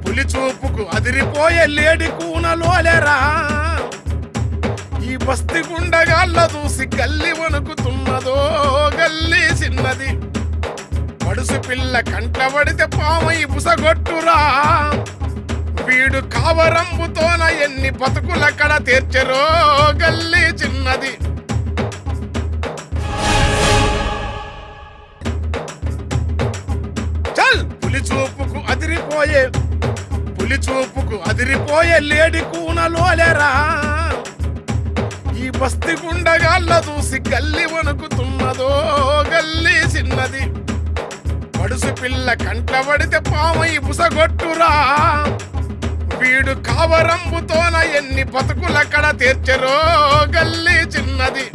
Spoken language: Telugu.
పులి చూపుకు అదిరిపోయే లేడి కూనలోలేరా ఈ బస్తి గుండగాళ్ళ చూసి గల్లి వణుకుతున్నదో గల్లి చిన్నది పడుసు పిల్ల కంటబడితే పామై బుసగొట్టురా వీడు కావరంబుతోన ఎన్ని బతుకులక్కడ తీర్చరో గల్లి చిన్నది చల్ పులి చూపుకు అదిరిపోయే లేడి కూనలోలేరా ఈ బస్తి గుండగాళ్ళ చూసి గల్లి వణుకుతున్నదో గల్లి చిన్నది పడుసు పిల్ల కంటబడితే పామై బుసగొట్టురా వీడు కావరంబుతోన ఎన్ని బతుకులక్కడ తీర్చరో గల్లి చిన్నది